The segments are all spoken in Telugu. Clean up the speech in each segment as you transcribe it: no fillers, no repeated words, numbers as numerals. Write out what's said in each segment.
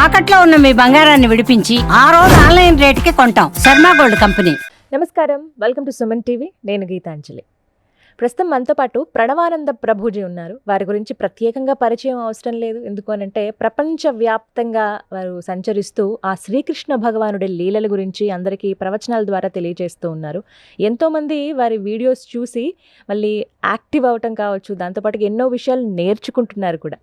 తాకట్లో ఉన్న మీ బంగారాన్ని విడిపించి ఆ రోజు ఆన్లైన్ రేటుకి కొంటాం. Sharma gold company. నమస్కారం, వెల్కమ్ టు సుమన్ టీవీ. నేను గీతాంజలి. ప్రస్తుతం మనతో పాటు ప్రణవానంద ప్రభుజీ ఉన్నారు. వారి గురించి ప్రత్యేకంగా పరిచయం అవసరం లేదు. ఎందుకు అనంటే ప్రపంచవ్యాప్తంగా వారు సంచరిస్తూ ఆ శ్రీకృష్ణ భగవానుడి లీలల గురించి అందరికీ ప్రవచనాల ద్వారా తెలియజేస్తూ ఉన్నారు. ఎంతోమంది వారి వీడియోస్ చూసి మళ్ళీ యాక్టివ్ అవటం కావచ్చు, దాంతోపాటు ఎన్నో విషయాలు నేర్చుకుంటున్నారు కూడా.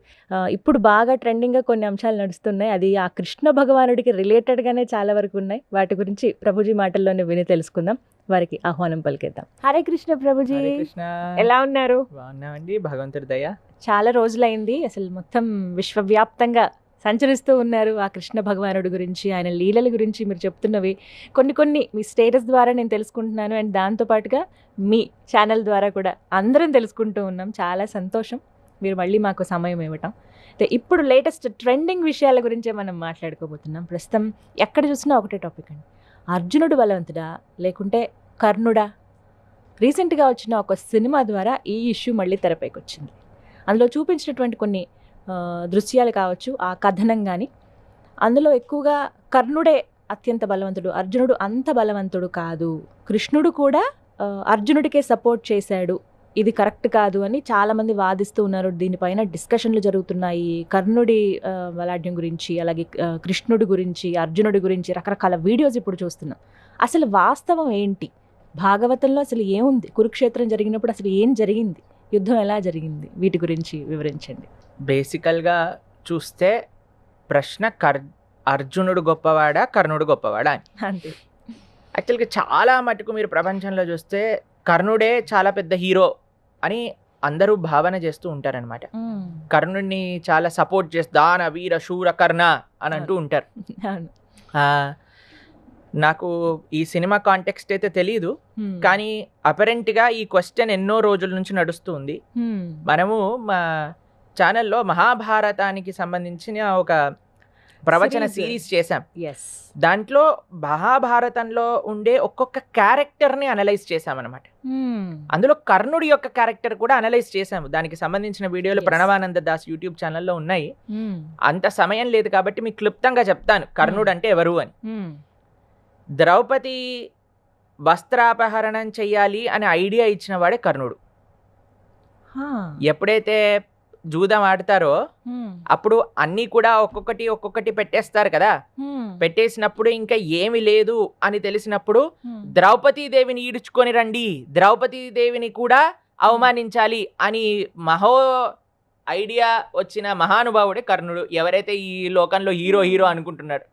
ఇప్పుడు బాగా ట్రెండింగ్గా కొన్ని అంశాలు నడుస్తున్నాయి. అది ఆ కృష్ణ భగవానుడికి రిలేటెడ్గానే చాలా వరకు ఉన్నాయి. వాటి గురించి ప్రభుజీ మాటల్లోనే విని తెలుసుకుందాం. వారికి ఆహ్వానం పలికేద్దాం. హరే కృష్ణ ప్రభుజీ, ఎలా ఉన్నారు? బాగున్నామండి, భగవంతుడి దయ. చాలా రోజులైంది, అసలు మొత్తం విశ్వవ్యాప్తంగా సంచరిస్తూ ఉన్నారు. ఆ కృష్ణ భగవానుడి గురించి, ఆయన లీలల గురించి మీరు చెప్తున్నవి కొన్ని మీ స్టేటస్ ద్వారా నేను తెలుసుకుంటున్నాను. అండ్ దాంతోపాటుగా మీ ఛానల్ ద్వారా కూడా అందరం తెలుసుకుంటూ ఉన్నాం. చాలా సంతోషం మీరు మళ్ళీ మాకు సమయం ఇవ్వటం. అయితే ఇప్పుడు లేటెస్ట్ ట్రెండింగ్ విషయాల గురించే మనం మాట్లాడుకోబోతున్నాం. ప్రస్తుతం ఎక్కడ చూసినా ఒకటే టాపిక్ అండి, అర్జునుడు బలవంతుడా లేకుంటే కర్ణుడా? రీసెంట్గా వచ్చిన ఒక సినిమా ద్వారా ఈ ఇష్యూ మళ్ళీ తెరపైకి వచ్చింది. అందులో చూపించినటువంటి కొన్ని దృశ్యాలు కావచ్చు, ఆ కథనం కానీ, అందులో ఎక్కువగా కర్ణుడే అత్యంత బలవంతుడు, అర్జునుడు అంత బలవంతుడు కాదు, కృష్ణుడు కూడా అర్జునుడికే సపోర్ట్ చేశాడు, ఇది కరెక్ట్ కాదు అని చాలామంది వాదిస్తూ ఉన్నారు. దీనిపైన డిస్కషన్లు జరుగుతున్నాయి. కర్ణుడి బలాఢ్యం గురించి, అలాగే కృష్ణుడి గురించి, అర్జునుడి గురించి రకరకాల వీడియోస్ ఇప్పుడు చూస్తున్నాం. అసలు వాస్తవం ఏంటి? భాగవతంలో అసలు ఏముంది? కురుక్షేత్రం జరిగినప్పుడు అసలు ఏం జరిగింది? యుద్ధం ఎలా జరిగింది? వీటి గురించి వివరించండి. బేసికల్గా చూస్తే ప్రశ్న అర్జునుడు గొప్పవాడా కర్ణుడు గొప్పవాడా అని. అంతే. యాక్చువల్గా చాలా మటుకు మీరు ప్రపంచంలో చూస్తే కర్ణుడే చాలా పెద్ద హీరో అని అందరూ భావన చేస్తూ ఉంటారనమాట. కర్ణుడిని చాలా సపోర్ట్ చేస్తూ దాన వీర శూర కర్ణ అని అంటూ ఉంటారు. నాకు ఈ సినిమా కాంటెక్స్ట్ అయితే తెలీదు, కానీ అపరెంట్గా ఈ క్వశ్చన్ ఎన్నో రోజుల నుంచి నడుస్తుంది. మనము మా ఛానల్లో మహాభారతానికి సంబంధించిన ఒక ప్రవచన సిరీస్ చేశాం. దాంట్లో మహాభారతంలో ఉండే ఒక్కొక్క క్యారెక్టర్ని అనలైజ్ చేశామన్నమాట. అందులో కర్ణుడి యొక్క క్యారెక్టర్ కూడా అనలైజ్ చేశాము. దానికి సంబంధించిన వీడియోలు ప్రణవానంద దాస్ యూట్యూబ్ ఛానల్లో ఉన్నాయి. అంత సమయం లేదు కాబట్టి మీకు క్లుప్తంగా చెప్తాను కర్ణుడు అంటే ఎవరు అని. ద్రౌపది వస్త్రాపహరణం చెయ్యాలి అనే ఐడియా ఇచ్చిన వాడే కర్ణుడు. ఎప్పుడైతే జూదం ఆడతారో అప్పుడు అన్నీ కూడా ఒక్కొక్కటి పెట్టేస్తారు కదా. పెట్టేసినప్పుడు ఇంకా ఏమి లేదు అని తెలిసినప్పుడు ద్రౌపదీదేవిని ఈడ్చుకొని రండి, ద్రౌపదీదేవిని కూడా అవమానించాలి అని ఐడియా వచ్చిన మహానుభావుడే కర్ణుడు. ఎవరైతే ఈ లోకంలో హీరో అనుకుంటున్నాడు.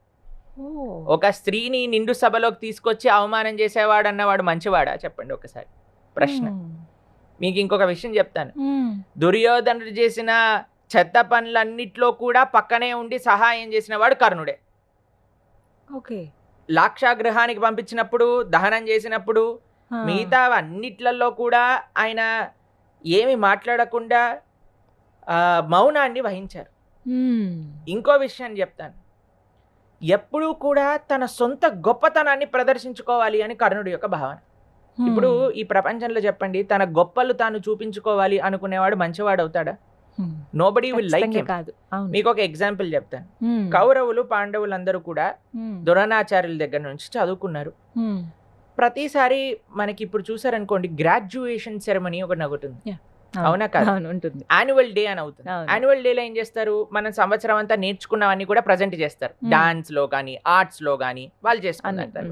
ఒక స్త్రీని నిండు సభలోకి తీసుకొచ్చి అవమానం చేసేవాడు అన్నవాడు మంచివాడా చెప్పండి ఒకసారి? ప్రశ్న. మీకు ఇంకొక విషయం చెప్తాను. దుర్యోధనుడు చేసిన చెత్త పనులన్నిట్లో కూడా పక్కనే ఉండి సహాయం చేసిన వాడు కర్ణుడే. లాక్షాగృహానికి పంపించినప్పుడు, దహనం చేసినప్పుడు, మిగతా అన్నిట్లలో కూడా ఆయన ఏమి మాట్లాడకుండా మౌనాన్ని వహించారు. ఇంకో విషయం చెప్తాను, ఎప్పుడూ కూడా తన సొంత గొప్పతనాన్ని ప్రదర్శించుకోవాలి అని కర్ణుడి యొక్క భావన. ఇప్పుడు ఈ ప్రపంచంలో చెప్పండి, తన గొప్పలు తాను చూపించుకోవాలి అనుకునేవాడు మంచివాడు అవుతాడా? Nobody will like him. మీకు ఒక ఎగ్జాంపుల్ చెప్తాను. కౌరవులు పాండవులు అందరూ కూడా ద్రోణాచార్యుల దగ్గర నుంచి చదువుకున్నారు. ప్రతిసారి మనకి ఇప్పుడు చూసారనుకోండి, గ్రాడ్యుయేషన్ సెరమనీ ఒకటి అవుతుంది, అవునా కాదు? యాన్యువల్ డే అని అవుతుంది. యాన్యువల్ డేలో ఏం చేస్తారు, మనం సంవత్సరం అంతా నేర్చుకున్నవన్నీ కూడా ప్రజెంట్ చేస్తారు. డాన్స్ లో కానీ ఆర్ట్స్ లో కానీ వాళ్ళు చేసుకుంటారు.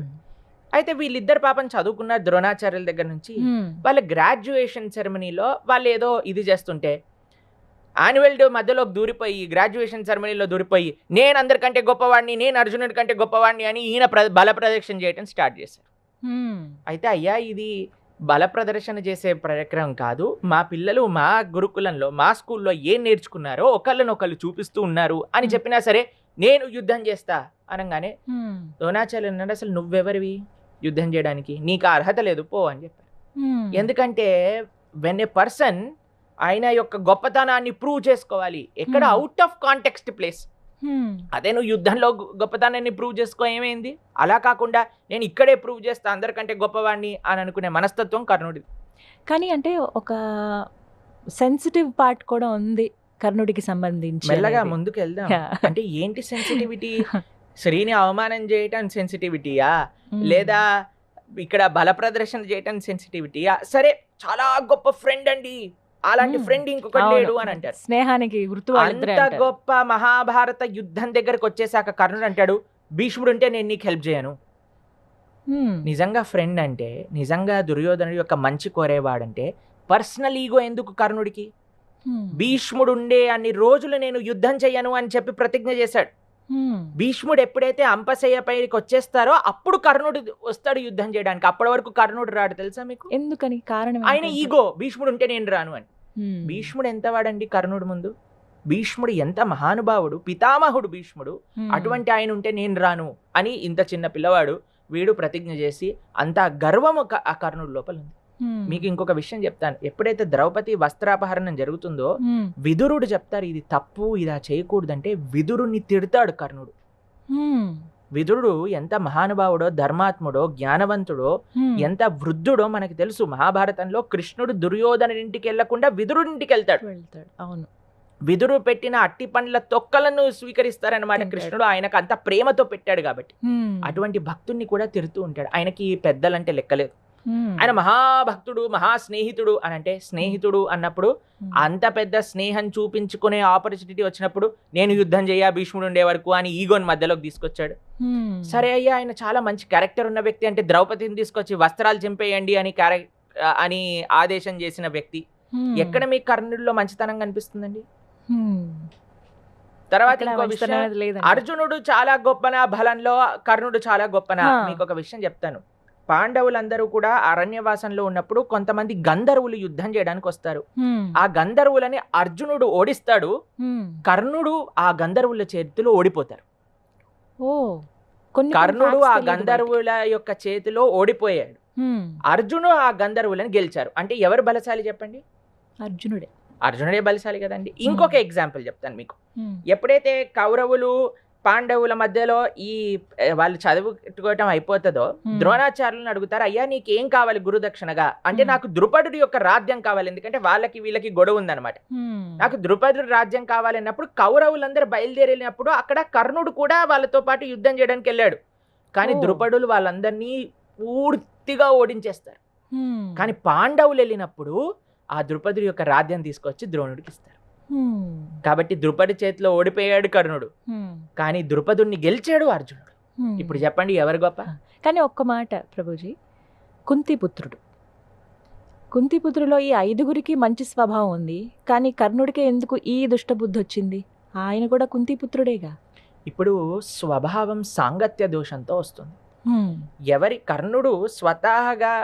అయితే వీళ్ళిద్దరు పాపం చదువుకున్నారు ద్రోణాచార్యుల దగ్గర నుంచి. వాళ్ళ గ్రాడ్యుయేషన్ సెరమనీలో వాళ్ళు ఏదో ఇది చేస్తుంటే యాన్యువల్ డే మధ్యలోకి దూరిపోయి, గ్రాడ్యుయేషన్ సెరమనీలో దూరిపోయి, నేను అందరికంటే గొప్పవాడిని, నేను అర్జునుడి కంటే గొప్పవాడిని అని ఈయన బల ప్రదర్శన చేయడం స్టార్ట్ చేశారు. అయితే అయ్యా, ఇది బల ప్రదర్శన చేసే ప్రయత్నం కాదు, మా పిల్లలు మా గురుకులంలో మా స్కూల్లో ఏం నేర్చుకున్నారో ఒకళ్ళనొకళ్ళు చూపిస్తూ ఉన్నారు అని చెప్పినా సరే నేను యుద్ధం చేస్తా అనగానే ద్రోణాచార్యులు అన్నాడు, అసలు నువ్వెవరివి యుద్ధం చేయడానికి? నీకు అర్హత లేదు, పో అని చెప్పారు. ఎందుకంటే వెన్ ఏ పర్సన్ ఆయన యొక్క గొప్పతనాన్ని ప్రూవ్ చేసుకోవాలి, ఎక్కడ అవుట్ ఆఫ్ కాంటెక్స్ట్ ప్లేస్. అదే నువ్వు యుద్ధంలో గొప్పతనాన్ని ప్రూవ్ చేసుకో, ఏమైంది? అలా కాకుండా నేను ఇక్కడే ప్రూవ్ చేస్తా అందరికంటే గొప్పవాడిని అని అనుకునే మనస్తత్వం కర్ణుడిది. కానీ అంటే ఒక సెన్సిటివ్ పార్ట్ కూడా ఉంది కర్ణుడికి సంబంధించి మెల్లగా అనేది. ముందుకు వెళ్దాం. Yeah. అంటే ఏంటి సెన్సిటివిటీ? శ్రీని అవమానం చేయటం సెన్సిటివిటీయా, Hmm. లేదా ఇక్కడ బల ప్రదర్శన చేయటం సెన్సిటివిటీయా? సరే, చాలా గొప్ప ఫ్రెండ్ అండి, అలాంటి ఫ్రెండ్ ఇంకొకటి అవును. లేడు అని అంటారు. స్నేహానికి గుర్తు వాళ్ళిద్దరే అంత అంటారు. గొప్ప మహాభారత యుద్ధం దగ్గరకు వచ్చేసాక కర్ణుడు అంటాడు, భీష్ముడు ఉంటే నేను నీకు హెల్ప్ చేయను. Hmm. నిజంగా ఫ్రెండ్ అంటే, నిజంగా దుర్యోధనుడి యొక్క మంచి కోరేవాడంటే పర్సనల్ ఈగో ఎందుకు కర్ణుడికి? Hmm. భీష్ముడు ఉండే అన్ని రోజులు నేను యుద్ధం చెయ్యను అని చెప్పి ప్రతిజ్ఞ చేశాడు. Hmm. భీష్ముడు ఎప్పుడైతే అంపశయ్య పైకి వచ్చేస్తారో అప్పుడు కర్ణుడు వస్తాడు యుద్ధం చేయడానికి. అప్పటి వరకు కర్ణుడు రాడు, తెలుసా మీకు? ఎందుకని? కారణం ఆయన ఏంటంటే? ఈగో, భీష్ముడు ఉంటే నేను రాను అని. Hmm. భీష్ముడు ఎంత వాడండి కర్ణుడు ముందు? భీష్ముడు ఎంత మహానుభావుడు, పితామహుడు భీష్ముడు. Hmm. అటువంటి ఆయన ఉంటే నేను రాను అని ఇంత చిన్న పిల్లవాడు వీడు ప్రతిజ్ఞ చేసి అంత గర్వం ఆ కర్ణుడి లోపల ఉంది. Hmm. మీకు ఇంకొక విషయం చెప్తాను. ఎప్పుడైతే ద్రౌపది వస్త్రాపహరణం జరుగుతుందో Hmm. విదురుడు చెప్తారు ఇది తప్పు, ఇలా చేయకూడదంటే విదురుని తిడతాడు కర్ణుడు. Hmm. విదురుడు ఎంత మహానుభావుడో, ధర్మాత్ముడో, జ్ఞానవంతుడో, Hmm. ఎంత వృద్ధుడో మనకి తెలుసు. మహాభారతంలో కృష్ణుడు దుర్యోధను ఇంటికి వెళ్లకుండా విదురుడింటికి వెళ్తాడు. వెళ్తాడు. అవును. విదురు పెట్టిన అట్టి పండ్ల తొక్కలను స్వీకరిస్తారనమాట తింటాడు. కృష్ణుడు. ఆయనకు అంత ప్రేమతో పెట్టాడు కాబట్టి. Hmm. అటువంటి భక్తుణ్ణి కూడా తిడుతూ ఉంటాడు. ఆయనకి పెద్దలంటే లెక్కలేదు. Hmm. ఆయన మహాభక్తుడు, మహా స్నేహితుడు అని అంటే, స్నేహితుడు అన్నప్పుడు Hmm. అంత పెద్ద స్నేహం చూపించుకునే ఆపర్చునిటీ వచ్చినప్పుడు నేను యుద్ధం చేయ భీష్ముడు ఉండే వరకు అని ఈగోని మధ్యలోకి తీసుకొచ్చాడు. Hmm. సరే అయ్యా, ఆయన చాలా మంచి క్యారెక్టర్ ఉన్న వ్యక్తి అంటే ద్రౌపదిని తీసుకొచ్చి వస్త్రాలు చింపేయండి అని ఆదేశం చేసిన వ్యక్తి. Hmm. ఎక్కడ మీకు కర్ణుడిలో మంచితనం కనిపిస్తుందండి? Hmm. తర్వాత అక్కడ ఇంకో మంచితనం విషయం, అనేది లేదంట. అర్జునుడు చాలా గొప్పనా బలంలో, కర్ణుడు చాలా గొప్పనా? హా. మీకు ఒక విషయం చెప్తాను. పాండవులందరూ కూడా అరణ్యవాసంలో ఉన్నప్పుడు కొంతమంది గంధర్వులు యుద్ధం చేయడానికి వస్తారు. Hmm. ఆ గంధర్వులని అర్జునుడు ఓడిస్తాడు, Hmm. కర్ణుడు ఆ గంధర్వుల చేతిలో ఓడిపోతారు. Oh. కొన్ని కర్ణుడు facts ఆ తెలియదు గంధర్వుల యొక్క చేతిలో ఓడిపోయాడు, బయటికి. Hmm. అర్జును ఆ గంధర్వులను గెలిచారు. అంటే ఎవరు బలశాలి చెప్పండి? అర్జునుడే. అర్జునుడే బలశాలి కదండి. ఇంకొక ఎగ్జాంపుల్ చెప్తాను మీకు. Hmm. ఎప్పుడైతే కౌరవులు పాండవుల మధ్యలో వాళ్ళు చదువుకోవటం అయిపోతుందో, Hmm. ద్రోణాచార్యులను అడుగుతారు, అయ్యా నీకేం కావాలి గురుదక్షిణగా అంటే, Hmm. నాకు ద్రుపదుడి యొక్క రాజ్యం కావాలి. ఎందుకంటే వాళ్ళకి వీళ్ళకి గొడవ ఉందన్నమాట. Hmm. నాకు ద్రుపదుడి రాజ్యం కావాలన్నప్పుడు కౌరవులందరూ బయలుదేరినప్పుడు అక్కడ కర్ణుడు కూడా వాళ్ళతో పాటు యుద్ధం చేయడానికి వెళ్ళాడు. కానీ Oh. ద్రుపదులు వాళ్ళందరినీ పూర్తిగా ఓడించేస్తారు. Hmm. కానీ పాండవులు వెళ్ళినప్పుడు ఆ ద్రుపదుడి యొక్క రాజ్యం తీసుకొచ్చి ద్రోణుడికి ఇస్తారు. Hmm. కాబట్టి ద్రుపది చేతిలో ఓడిపోయాడు కర్ణుడు, Hmm. కానీ ద్రుపదుడిని గెలిచాడు అర్జునుడు. Hmm. ఇప్పుడు చెప్పండి ఎవరు గొప్ప? కానీ ఒక్క మాట ప్రభుజీ, కుంతిపుత్రుడు. కుంతిపుత్రులో ఈ 5గురికి మంచి స్వభావం ఉంది, కానీ కర్ణుడికి ఎందుకు ఈ దుష్టబుద్ధి వచ్చింది? ఆయన కూడా కుంతిపుత్రుడేగా. ఇప్పుడు స్వభావం సాంగత్య దోషంతో వస్తుంది. Hmm. ఎవరి కర్ణుడు స్వతహాగా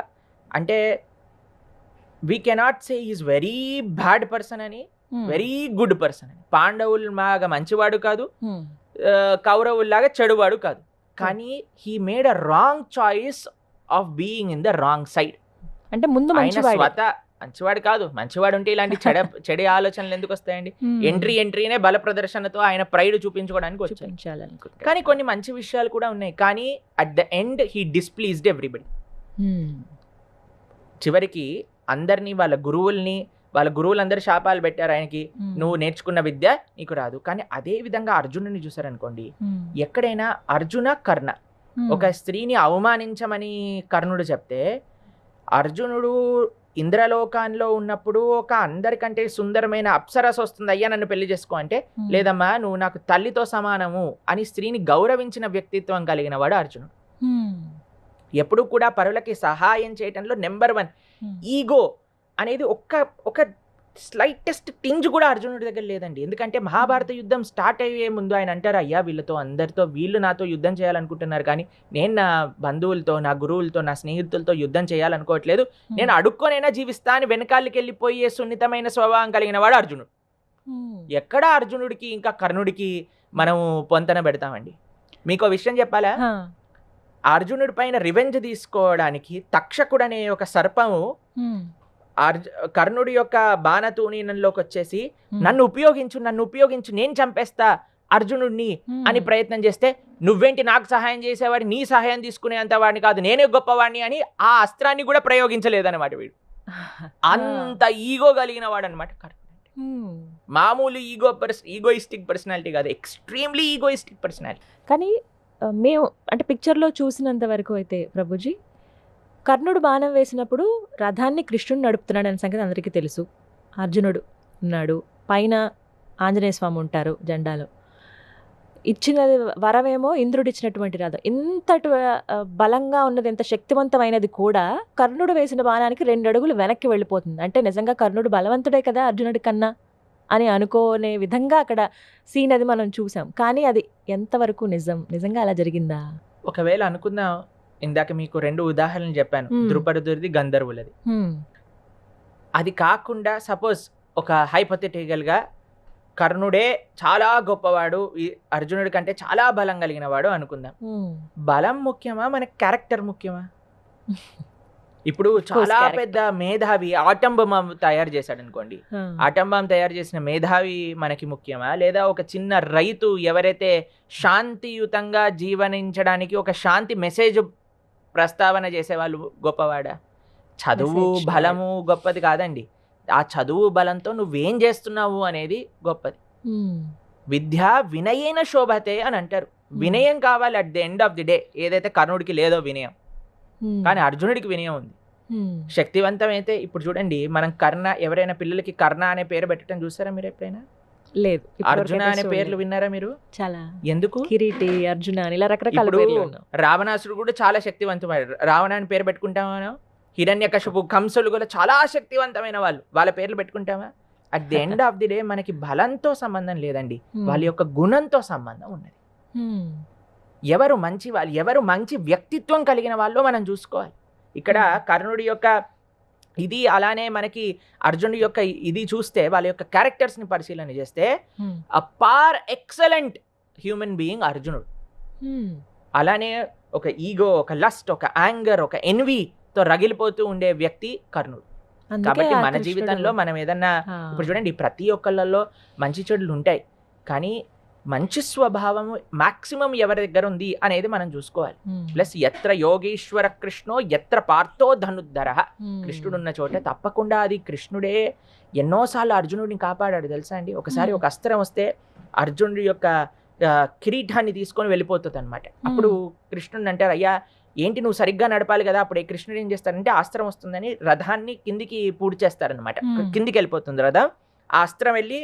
అంటే we cannot say is very bad person అని, Hmm. వెరీ గుడ్ పర్సన్ అని. పాండవులు లాగా మంచివాడు కాదు, Hmm. కౌరవుల్లాగా చెడువాడు కాదు. కానీ he made a wrong choice of being in the wrong side. అంటే ముందు ఆయన మంచివాడే. మంచివాడు కాదు. మంచివాడు ఉంటే ఇలాంటి చెడే ఆలోచనలు ఎందుకు వస్తాయండి? Hmm. ఎంట్రీనే బల ప్రదర్శనతో ఆయన ప్రైడ్ చూపించుకోవడానికి వచ్చాడు. చూపించాలనుకుంటా. కానీ కొన్ని మంచి విషయాలు కూడా ఉన్నాయి. కానీ at the end he displeased everybody. Hmm. చివరికి అందరినీ వాళ్ళ గురువులందరూ శాపాలు పెట్టారు ఆయనకి, Hmm. నువ్వు నేర్చుకున్న విద్య నీకు రాదు. కానీ అదే విధంగా అర్జునుడిని చూసారనుకోండి, Hmm. ఎక్కడైనా అర్జున కర్ణ Hmm. ఒక స్త్రీని అవమానించమని కర్ణుడు చెప్తే, అర్జునుడు ఇంద్రలోకాల్లో ఉన్నప్పుడు ఒక అందరికంటే సుందరమైన అప్సరస వస్తుంది, అయ్యా నన్ను పెళ్లి చేసుకో అంటే, Hmm. లేదమ్మా నువ్వు నాకు తల్లితో సమానము అని స్త్రీని గౌరవించిన వ్యక్తిత్వం కలిగిన వాడు అర్జునుడు. Hmm. ఎప్పుడు కూడా పరులకి సహాయం చేయటంలో నెంబర్ 1. Hmm. ఈగో అనేది ఒక స్లైటెస్ట్ టింజ్ కూడా అర్జునుడి దగ్గర లేదండి. ఎందుకంటే మహాభారత యుద్ధం స్టార్ట్ అయ్యే ముందు ఆయన అంటారు, అయ్యా వీళ్ళు నాతో యుద్ధం చేయాలనుకుంటున్నారు, కానీ నేను నా బంధువులతో, నా గురువులతో, నా స్నేహితులతో యుద్ధం చేయాలనుకోవట్లేదు, నేను అడుక్కొనైనా జీవిస్తా అని వెనకాలకి వెళ్ళిపోయే సున్నితమైన స్వభావం కలిగిన వాడు అర్జునుడు. Hmm. ఎక్కడ అర్జునుడికి ఇంకా కర్ణుడికి మనము పొంతన పెడతామండి? మీకు విషయం చెప్పాలా? Huh. అర్జునుడి పైన రివెంజ్ తీసుకోవడానికి తక్షకుడు అనే ఒక సర్పము Hmm. కర్ణుడి యొక్క బాణతూణీనంలోకి వచ్చేసి, Hmm. నన్ను ఉపయోగించు నేను చంపేస్తా అర్జునుడిని Hmm. అని ప్రయత్నం చేస్తే, నువ్వేంటి నాకు సహాయం చేసేవాడి, నీ సహాయం తీసుకునేంత వాడిని కాదు, నేనే గొప్పవాడిని అని ఆ అస్త్రాన్ని కూడా ప్రయోగించలేదన్నమాట వీడు. అంత ఈగో కలిగిన వాడు అనమాట కర్ణుడు అంటే. మామూలు ఈగోయిస్టిక్ పర్సనాలిటీ కాదు, ఎక్స్ట్రీమ్లీ ఈగోయిస్టిక్ పర్సనాలిటీ. కానీ మేము అంటే పిక్చర్లో చూసినంత వరకు అయితే ప్రభుజీ, కర్ణుడు బాణం వేసినప్పుడు రథాన్ని కృష్ణుడు నడుపుతున్నాడు అనే సంగతి అందరికీ తెలుసు. అర్జునుడు ఉన్నాడు, పైన ఆంజనేయ స్వామి ఉంటారు జెండాలో. ఇచ్చినది వరమేమో ఇంద్రుడు ఇచ్చినటువంటి రథం. ఇంతటి బలంగా ఉన్నది, ఎంత శక్తివంతమైనది కూడా కర్ణుడు వేసిన బాణానికి 2 అడుగులు వెనక్కి వెళ్ళిపోతుంది. అంటే నిజంగా కర్ణుడు బలవంతుడే కదా అర్జునుడి కన్నా అని అనుకోనే విధంగా అక్కడ సీన్ అది మనం చూసాం. కానీ అది ఎంతవరకు నిజంగా అలా జరిగిందా? ఒకవేళ అనుకుందాం, ఇందాక మీకు 2 ఉదాహరణలు చెప్పాను, ద్రుపదుడిది, గంధర్వులది. అది కాకుండా సపోజ్ ఒక హైపోథెటికల్ గా కర్ణుడే చాలా గొప్పవాడు, అర్జునుడి కంటే చాలా బలం కలిగిన వాడు అనుకుందాం. బలం ముఖ్యమా, మనకి క్యారెక్టర్ ముఖ్యమా? ఇప్పుడు చాలా పెద్ద మేధావి ఆటం బాంబ్ తయారు చేశాడు అనుకోండి, ఆటం బాంబ్ తయారు చేసిన మేధావి మనకి ముఖ్యమా, లేదా ఒక చిన్న రైతు ఎవరైతే శాంతియుతంగా జీవనించడానికి ఒక శాంతి మెసేజ్ ప్రస్తావన చేసే వాళ్ళు గొప్పవాడా? చదువు బలము గొప్పది కాదండి, ఆ చదువు బలంతో నువ్వేం చేస్తున్నావు అనేది గొప్పది. విద్య వినయేన శోభతే అని అంటారు. వినయం కావాలి at the end of the day. ఏదైతే కర్ణుడికి లేదో వినయం, కానీ అర్జునుడికి వినయం ఉంది. శక్తివంతమైతే ఇప్పుడు చూడండి, మనం కర్ణ, ఎవరైనా పిల్లలకి కర్ణ అనే పేరు పెట్టడం చూసారా మీరు ఎప్పుడైనా? లేదు. అర్జున అనే పేర్లు విన్నారా మీరు? చాలా. ఎందుకు? కిరీటి, అర్జున ఇలా రకరకాల పేర్లు ఉన్నాయి. రావణాసుడు కూడా చాలా శక్తివంతమైన, రావణ అని పేరు పెట్టుకుంటామా? హిరణ్యకశిపు, కంసులు కూడా చాలా శక్తివంతమైన వాళ్ళు, వాళ్ళ పేర్లు పెట్టుకుంటామా? At the end of the day మనకి బలంతో సంబంధం లేదండి, వాళ్ళ యొక్క గుణంతో సంబంధం ఉన్నది. ఎవరు మంచి వాళ్ళు, ఎవరు మంచి వ్యక్తిత్వం కలిగిన వాళ్ళు మనం చూసుకోవాలి. ఇక్కడ కర్ణుడి యొక్క ఇది, అలానే మనకి అర్జునుడి యొక్క ఇది చూస్తే, వాళ్ళ యొక్క క్యారెక్టర్స్ ని పరిశీలన చేస్తే పార్ ఎక్సలెంట్ హ్యూమన్ బీయింగ్ అర్జునుడు. అలానే ఒక ఈగో, ఒక లస్ట్, ఒక యాంగర్, ఒక ఎన్వీతో రగిలిపోతూ ఉండే వ్యక్తి కర్ణుడు. కాబట్టి మన జీవితంలో మనం ఏదన్నా, ఇప్పుడు చూడండి, ప్రతి ఒక్కళ్ళలో మంచి చెడులు ఉంటాయి, కానీ మంచి స్వభావం మాక్సిమం ఎవరి దగ్గర ఉంది అనేది మనం చూసుకోవాలి. ప్లస్ ఎత్ర యోగేశ్వర కృష్ణో ఎత్ర పార్థో ధనుద్ధర, కృష్ణుడు ఉన్న చోట తప్పకుండా అది కృష్ణుడే. ఎన్నోసార్లు అర్జునుడిని కాపాడాడు తెలుసా అండి. ఒకసారి ఒక అస్త్రం వస్తే అర్జునుడి యొక్క కిరీటాన్ని తీసుకొని వెళ్ళిపోతుంది అనమాట. అప్పుడు కృష్ణుడు అంటారు, అయ్యా ఏంటి నువ్వు సరిగ్గా నడపాలి కదా. అప్పుడు కృష్ణుడు ఏం చేస్తారంటే, అస్త్రం వస్తుందని రథాన్ని కిందికి పూడ్చేస్తారనమాట. కిందికి వెళ్ళిపోతుంది రథం, ఆ అస్త్రం వెళ్ళి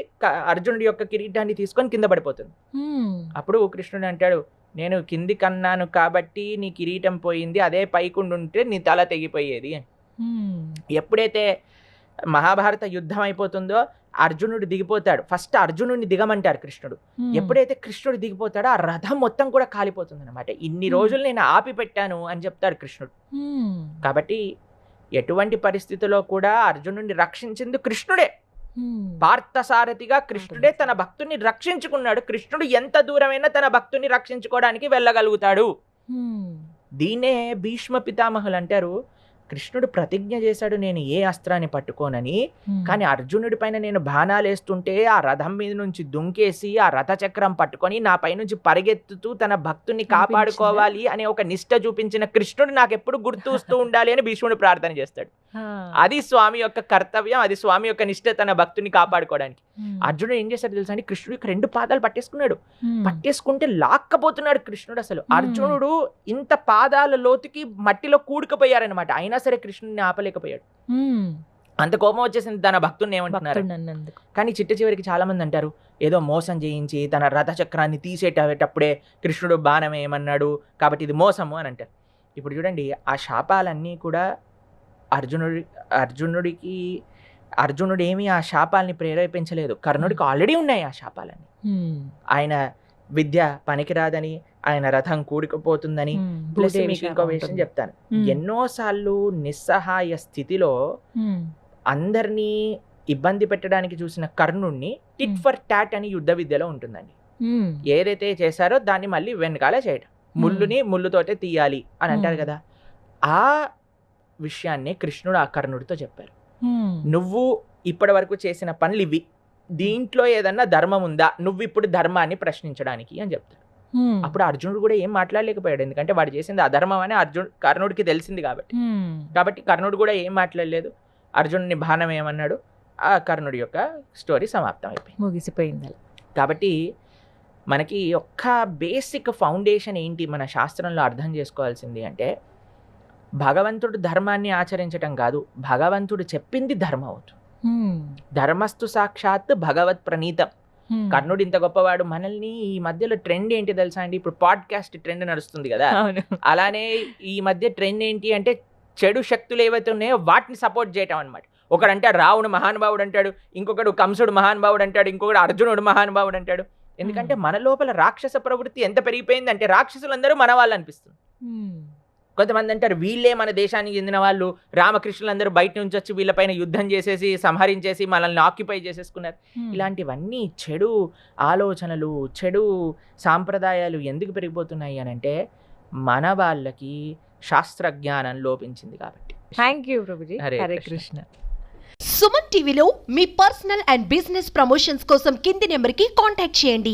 అర్జునుడి యొక్క కిరీటాన్ని తీసుకొని కింద పడిపోతుంది. అప్పుడు కృష్ణుడు అంటాడు, నేను కింది కన్నాను కాబట్టి నీ కిరీటం పోయింది, అదే పైకుండుంటే నీ తల తెగిపోయేది అని. ఎప్పుడైతే మహాభారత యుద్ధం అయిపోతుందో అర్జునుడు దిగిపోతాడు. ఫస్ట్ అర్జునుడిని దిగమంటారు కృష్ణుడు. ఎప్పుడైతే కృష్ణుడు దిగిపోతాడో ఆ రథం మొత్తం కూడా కాలిపోతుంది అనమాట. ఇన్ని రోజులు నేను ఆపి పెట్టాను అని చెప్తాడు కృష్ణుడు. కాబట్టి ఎటువంటి పరిస్థితిలో కూడా అర్జునుడిని రక్షించింది కృష్ణుడే. పార్థసారథిగా కృష్ణుడే తన భక్తుని రక్షించుకున్నాడు. కృష్ణుడు ఎంత దూరమైనా తన భక్తుని రక్షించుకోవడానికి వెళ్ళగలుగుతాడు. దీనే భీష్మ పితామహులు అంటారు, కృష్ణుడు ప్రతిజ్ఞ చేశాడు నేను ఏ అస్త్రాన్ని పట్టుకోనని, కానీ అర్జునుడి పైన నేను బాణాలు వేస్తుంటే ఆ రథం మీద నుంచి దుంకేసి ఆ రథ చక్రం పట్టుకొని నా పై నుంచి పరిగెత్తుతూ తన భక్తుని కాపాడుకోవాలి అనే ఒక నిష్ట చూపించిన కృష్ణుడు నాకు ఎప్పుడు గుర్తూస్తూ ఉండాలి అని భీష్ముడు ప్రార్థన చేస్తాడు. అది స్వామి యొక్క కర్తవ్యం, అది స్వామి యొక్క నిష్ట, తన భక్తుని కాపాడుకోవడానికి. అర్జునుడు ఏం చేశాడు తెలుసా అండి, కృష్ణుడు యొక్క 2 పాదాలు పట్టేసుకున్నాడు. పట్టేసుకుంటే లాక్కపోతున్నాడు కృష్ణుడు. అసలు అర్జునుడు ఇంత పాదాల లోతుకి మట్టిలో కూడుకుపోయారనమాట, అయినా సరే కృష్ణుడిని ఆపలేకపోయాడు. అంత కోపం వచ్చేసింది తన భక్తుడిని ఏమంటున్నారు. కానీ చిట్ట చివరికి చాలా మంది అంటారు, ఏదో మోసం చేయించి తన రథ చక్రాన్ని తీసేటప్పుడే కృష్ణుడు బాణం ఏమన్నాడు కాబట్టి ఇది మోసము అని అంటారు. ఇప్పుడు చూడండి, ఆ శాపాలన్నీ కూడా అర్జునుడు ఏమీ ఆ శాపాలని ప్రేరేపించలేదు. కర్ణుడికి ఆల్రెడీ ఉన్నాయి ఆ శాపాలన్నీ. ఆయన విద్య పనికిరాదని, ఆయన రథం కూడుకుపోతుందని. ప్లస్ మీకు ఇంకో విషయం చెప్తాను, ఎన్నోసార్లు నిస్సహాయ స్థితిలో అందరినీ ఇబ్బంది పెట్టడానికి చూసిన కర్ణుడిని టిట్ ఫర్ టాట్ అని యుద్ధ విద్యలో ఉంటుందండి. ఏదైతే చేశారో దాన్ని మళ్ళీ వెనకాలే చేయడం, ముళ్ళుని ముళ్ళుతోటే తీయాలి అని అంటారు కదా. ఆ విషయాన్ని కృష్ణుడు ఆ కర్ణుడితో చెప్పారు, నువ్వు ఇప్పటి వరకు చేసిన పనులు ఇవి, దీంట్లో ఏదన్నా ధర్మం ఉందా, నువ్వు ఇప్పుడు ధర్మాన్ని ప్రశ్నించడానికి అని చెప్తాడు. అప్పుడు అర్జునుడు కూడా ఏం మాట్లాడలేకపోయాడు, ఎందుకంటే వాడు చేసింది అధర్మం అని కర్ణుడికి తెలిసింది కాబట్టి కర్ణుడు కూడా ఏం మాట్లాడలేదు. అర్జునుడిని బాణం ఏమన్నాడు, ఆ కర్ణుడి యొక్క స్టోరీ సమాప్తం అయిపోయింది. ముగిసిపోయింది. కాబట్టి మనకి ఒక్క బేసిక్ ఫౌండేషన్ ఏంటి మన శాస్త్రంలో అర్థం చేసుకోవాల్సింది అంటే, భగవంతుడు ధర్మాన్ని ఆచరించటం కాదు, భగవంతుడు చెప్పింది ధర్మం అవుతుంది. ధర్మస్తు సాక్షాత్ భగవత్ ప్రణీతం. కర్ణుడు ఇంత గొప్పవాడు. మనల్ని ఈ మధ్యలో ట్రెండ్ ఏంటి తెలుసా అండి, ఇప్పుడు పాడ్కాస్ట్ ట్రెండ్ నడుస్తుంది కదా, అలానే ఈ మధ్య ట్రెండ్ ఏంటి అంటే చెడు శక్తులు ఏవైతే ఉన్నాయో వాటిని సపోర్ట్ చేయటం అనమాట. ఒకడంటే రావణుడు మహానుభావుడు అంటాడు, ఇంకొకడు కంసుడు మహానుభావుడు అంటాడు, ఇంకొకడు అర్జునుడు మహానుభావుడు అంటాడు. ఎందుకంటే మన లోపల రాక్షస ప్రవృత్తి ఎంత పెరిగిపోయింది అంటే రాక్షసులందరూ మన వాళ్ళు అనిపిస్తుంది. కొంతమంది అంటారు వీళ్ళే మన దేశానికి చెందిన వాళ్ళు, రామకృష్ణులందరూ బయట నుంచి వచ్చి వీళ్ళపైన యుద్ధం చేసేసి సంహరించేసి మనల్ని ఆక్యుపై చేసేసుకున్నారు. ఇలాంటివన్నీ చెడు ఆలోచనలు, చెడు సాంప్రదాయాలు ఎందుకు పెరిగిపోతున్నాయి అని అంటే మన వాళ్ళకి శాస్త్రజ్ఞానం లోపించింది కాబట్టి. Thank you Prabhuji. హరే హరే కృష్ణ. కృష్ణ. సుమన్ టీవీలో మీ పర్సనల్ అండ్ బిజినెస్ ప్రమోషన్స్ కోసం కింది నెంబర్కి కాంటాక్ట్ చేయండి.